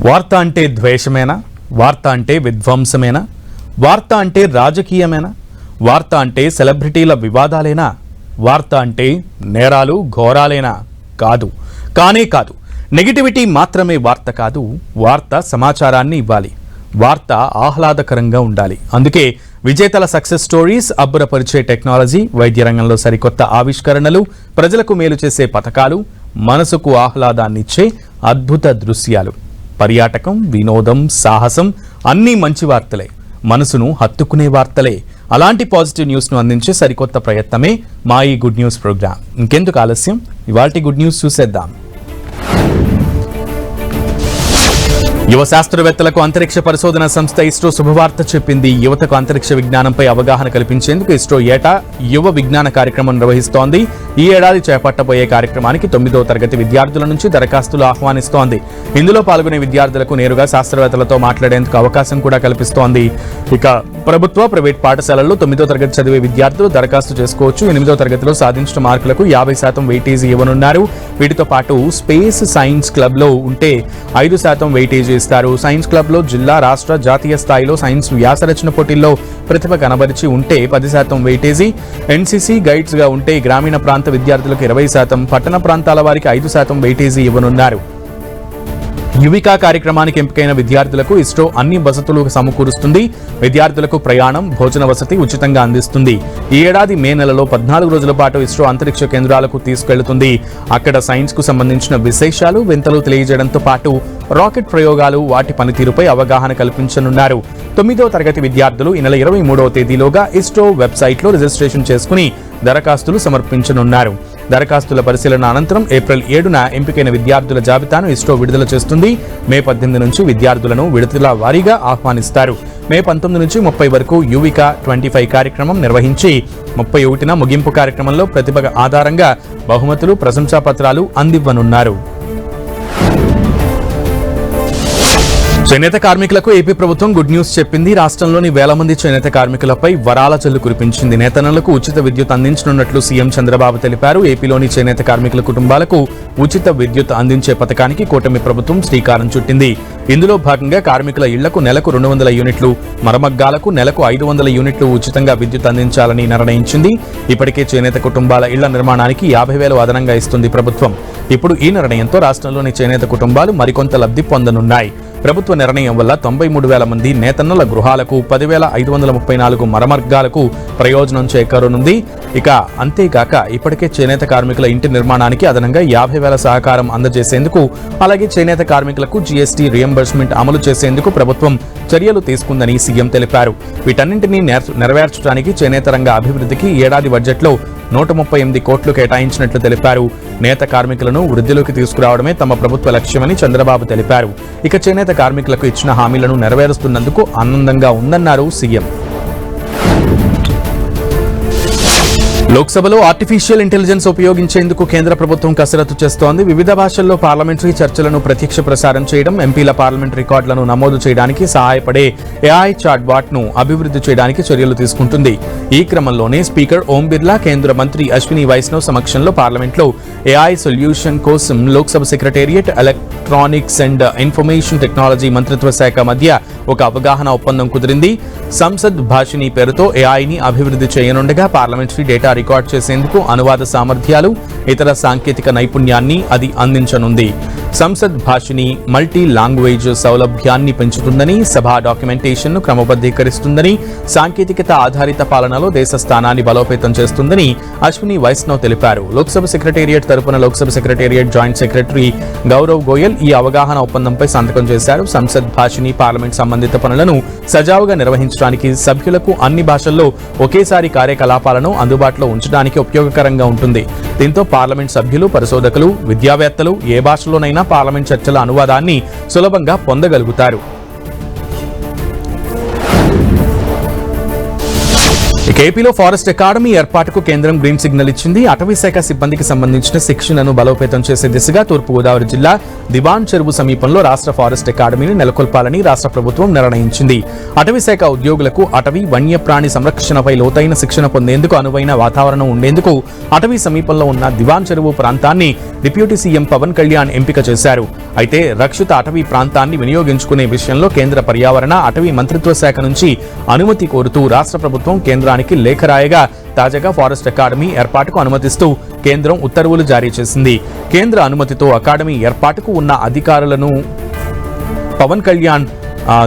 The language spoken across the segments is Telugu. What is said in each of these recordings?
వార్త అంటే ద్వేషమేనా? వార్త అంటే విధ్వంసమేనా? వార్త అంటే రాజకీయమేనా? వార్త అంటే సెలబ్రిటీల వివాదాలేనా? వార్త అంటే నేరాలు ఘోరాలేనా? కాదు, కానే కాదు. నెగిటివిటీ మాత్రమే వార్త కాదు. వార్త సమాచారాన్ని ఇవ్వాలి. వార్త ఆహ్లాదకరంగా ఉండాలి. అందుకే విజేతల సక్సెస్ స్టోరీస్, అబ్బురపరిచే టెక్నాలజీ, వైద్య రంగంలో సరికొత్త ఆవిష్కరణలు, ప్రజలకు మేలు చేసే పథకాలు, మనసుకు ఆహ్లాదాన్నిచ్చే అద్భుత దృశ్యాలు, పర్యాటకం, వినోదం, సాహసం అన్నీ మంచి వార్తలే, మనసును హత్తుకునే వార్తలే. అలాంటి పాజిటివ్ న్యూస్ను అందించే సరికొత్త ప్రయత్నమే మా ఈ గుడ్ న్యూస్ ప్రోగ్రామ్. ఇంకెందుకు ఆలస్యం, ఇవాల్టి గుడ్ న్యూస్ చూసేద్దాం. యువ శాస్త్రవేత్తలకు అంతరిక్ష పరిశోధన సంస్థ ఇస్రో శుభవార్త చెప్పింది. యువతకు అంతరిక్ష విజ్ఞానంపై అవగాహన కల్పించేందుకు ఇస్రో ఏటా యువ విజ్ఞాన కార్యక్రమం నిర్వహిస్తోంది. ఈ ఏడాది చేపట్టబోయే కార్యక్రమానికి 9వ తరగతి విద్యార్థుల నుంచి దరఖాస్తులు ఆహ్వానిస్తోంది. ఇందులో పాల్గొనే విద్యార్థులకు నేరుగా శాస్త్రవేత్తలతో మాట్లాడేందుకు అవకాశం కూడా కల్పిస్తోంది. ఇక ప్రభుత్వ, ప్రైవేట్ పాఠశాలల్లో 9వ తరగతి చదివే విద్యార్థులు దరఖాస్తు చేసుకోవచ్చు. 8వ తరగతిలో సాధించిన మార్కులకు 50% వెయిటేజీ ఇవ్వనున్నారు. వీటితో పాటు స్పేస్ సైన్స్ క్లబ్లో ఉంటే 5% వెయిటేజీ ఇస్తారు. సైన్స్ క్లబ్లో జిల్లా, రాష్ట్ర, జాతీయ స్థాయిలో సైన్స్ వ్యాసరచన పోటీల్లో ప్రతిభ కనబరిచి ఉంటే 10% వెయిటేజీ, ఎన్సీసీ గైడ్స్గా ఉంటే గ్రామీణ ప్రాంత విద్యార్థులకు 20%, పట్టణ ప్రాంతాల వారికి 5% వెయిటేజీ ఇవ్వనున్నారు. యువికా కార్యక్రమానికి ఎంపికైన విద్యార్థులకు ఇస్రో అన్ని వసతులు సమకూరుస్తుంది. విద్యార్థులకు ప్రయాణం, భోజన వసతి ఉచితంగా అందిస్తుంది. ఈ ఏడాది మే నెలలో 14 రోజుల పాటు ఇస్రో అంతరిక్ష కేంద్రాలకు తీసుకెళ్తుంది. అక్కడ సైన్స్ కు సంబంధించిన విశేషాలు, వింతలు తెలియజేయడంతో పాటు రాకెట్ ప్రయోగాలు, వాటి పనితీరుపై అవగాహన కల్పించనున్నారు. 9వ తరగతి విద్యార్థులు ఈ నెల 23వ తేదీలోగా ఇస్రో వెబ్సైట్లో రిజిస్ట్రేషన్ చేసుకుని దరఖాస్తులు సమర్పించనున్నారు. దరఖాస్తుల పరిశీలన అనంతరం ఏప్రిల్ 7న ఎంపికైన విద్యార్థుల జాబితాను ఇస్రో విడుదల చేస్తుంది. మే 18 నుంచి విద్యార్థులను విడతల వారీగా ఆహ్వానిస్తారు. మే 19 నుంచి 30 వరకు యువికా 25 కార్యక్రమం నిర్వహించి 31న ముగింపు కార్యక్రమంలో ప్రతిభ ఆధారంగా బహుమతులు, ప్రశంసా పత్రాలు అందివ్వనున్నారు. చేనేత కార్మికులకు ఏపీ ప్రభుత్వం గుడ్ న్యూస్ చెప్పింది. రాష్ట్రంలోని వేల మంది చేనేత కార్మికులపై వరాల జల్లు కురిపించింది. నేతన్నలకు ఉచిత విద్యుత్ అందించనున్నట్లు సీఎం చంద్రబాబు తెలిపారు. ఏపీలోని చేనేత కార్మికుల కుటుంబాలకు ఉచిత విద్యుత్ అందించే పథకానికి కూటమి ప్రభుత్వం శ్రీకారం చుట్టింది. ఇందులో భాగంగా కార్మికుల ఇళ్లకు నెలకు 200 యూనిట్లు, మరమగ్గాలకు నెలకు 500 యూనిట్లు ఉచితంగా విద్యుత్ అందించాలని నిర్ణయించింది. ఇప్పటికే చేనేత కుటుంబాల ఇళ్ల నిర్మాణానికి 50,000 అదనంగా ఇస్తుంది ప్రభుత్వం. ఇప్పుడు ఈ నిర్ణయంతో రాష్ట్రంలోని చేనేత కుటుంబాలు మరికొంత లబ్ధి పొందనున్నాయి. ప్రభుత్వ నిర్ణయం వల్ల 93,000 మంది నేతన్నల గృహాలకు, 10,534 మరమర్గాలకు ప్రయోజనం చేకూరనుంది. ఇక అంతేగాక ఇప్పటికే చేనేత కార్మికుల ఇంటి నిర్మాణానికి అదనంగా 50,000 సహకారం అందజేసేందుకు, అలాగే చేనేత కార్మికులకు జీఎస్టీ రియంబర్స్మెంట్ అమలు చేసేందుకు ప్రభుత్వం చర్యలు తీసుకుందని సీఎం తెలిపారు. వీటన్నింటినీ నెరవేర్చడానికి చేనేత రంగ అభివృద్ధికి ఏడాది బడ్జెట్లో 138 కోట్లు కేటాయించినట్లు తెలిపారు. నేత కార్మికులను వృద్ధిలోకి తీసుకురావడమే తమ ప్రభుత్వ లక్ష్యమని చంద్రబాబు తెలిపారు. ఇక చేనేత కార్మికులకు ఇచ్చిన హామీలను నెరవేరుస్తున్నందుకు ఆనందంగా ఉందన్నారు సీఎం. లోక్సభలో ఆర్టిఫిషియల్ ఇంటెలిజెన్స్ ఉపయోగించేందుకు కేంద్ర ప్రభుత్వం కసరత్తు చేస్తోంది. వివిధ భాషల్లో పార్లమెంటరీ చర్చలను ప్రత్యక్ష ప్రసారం చేయడం, ఎంపీల పార్లమెంట్ రికార్డులను నమోదు చేయడానికి సహాయపడే ఏఐ చాట్ బాట్ ను అభివృద్ధి చేయడానికి చర్యలు తీసుకుంటుంది. ఈ క్రమంలోనే స్పీకర్ ఓం బిర్లా, కేంద్ర మంత్రి అశ్విని వైష్ణవ్ సమక్షంలో పార్లమెంట్లో ఏఐ సొల్యూషన్ కోసం Lok Sabha secretariat, electronics and information technology మంత్రిత్వ శాఖ మధ్య ఒక అవగాహన ఒప్పందం కుదిరింది. సంసద్ భాషిని పేరుతో ఏఐని అభివృద్ధి చేయనుండగా పార్లమెంటరీ డేటా రికార్డ్ చేసేందుకు అనువాద సామర్థ్యాలు, ఇతర సాంకేతిక నైపుణ్యాన్ని అది అందించనుంది. సంసద్ భాషిని మల్టీ లాంగ్వేజ్ సౌలభ్యాన్ని పెంచుతుందని, సభా డాక్యుమెంటేషన్ను క్రమబద్ధీకరిస్తుందని, సాంకేతికత ఆధారిత పాలనలో దేశ స్థానాన్ని బలోపేతం చేస్తుందని అశ్విని వైష్ణవ్ తెలిపారు. లోక్సభ సెక్రటేరియట్ తరపున Lok Sabha secretariat joint secretary Gaurav Goyal ఈ అవగాహన ఒప్పందంపై సంతకం చేశారు. సంసద్ భాషిని పార్లమెంట్ సంబంధిత పనులను సజావుగా నిర్వహించడానికి, సభ్యులకు అన్ని భాషల్లో ఒకేసారి కార్యకలాపాలను అందుబాటులో ఉంచడానికి ఉపయోగకరంగా ఉంటుంది. దీంతో పార్లమెంట్ సభ్యులు, పరిశోధకులు, విద్యావేత్తలు ఏ భాషలోనైనా పార్లమెంట్ చర్చల అనువాదాన్ని సులభంగా పొందగలుగుతారు. ఇక ఏపీలో ఫారెస్ట్ అకాడమీ ఏర్పాటుకు కేంద్రం గ్రీన్ సిగ్నల్ ఇచ్చింది. అటవీ శాఖ సిబ్బందికి సంబంధించిన శిక్షణను బలోపేతం చేసే దిశగా తూర్పుగోదావరి జిల్లా దివాన్ చెరువు సమీపంలో రాష్ట్ర ఫారెస్ట్ అకాడమీని నెలకొల్పాలని రాష్ట్ర ప్రభుత్వం నిర్ణయించింది. అటవీ శాఖ ఉద్యోగులకు అటవీ వన్యప్రాణి సంరక్షణపై లోతైన శిక్షణ పొందేందుకు అనువైన వాతావరణం ఉండేందుకు అటవీ సమీపంలో ఉన్న దివాన్ చెరువు ప్రాంతాన్ని డిప్యూటీ సీఎం పవన్ కళ్యాణ్ ఎంపిక చేశారు. అయితే రక్షిత అటవీ ప్రాంతాన్ని వినియోగించుకునే విషయంలో కేంద్ర పర్యావరణ అటవీ మంత్రిత్వ శాఖ నుంచి అనుమతి కోరుతూ రాష్ట్ర ప్రభుత్వం కేంద్రానికి లేఖ రాయగా తాజాగా ఫారెస్ట్ అకాడమీ ఏర్పాటుకు అనుమతిస్తూ కేంద్రం ఉత్తర్వులు జారీ చేసింది. కేంద్ర అనుమతితో అకాడమీ ఏర్పాటుకు ఉన్న అధికారులను పవన్ కళ్యాణ్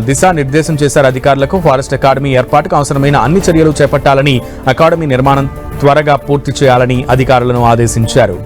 దిశానిర్దేశం చేశారు. అధికారులకు ఫారెస్ట్ అకాడమీ ఏర్పాటుకు అవసరమైన అన్ని చర్యలు చేపట్టాలని, అకాడమీ నిర్మాణం త్వరగా పూర్తి చేయాలని అధికారులను ఆదేశించారు.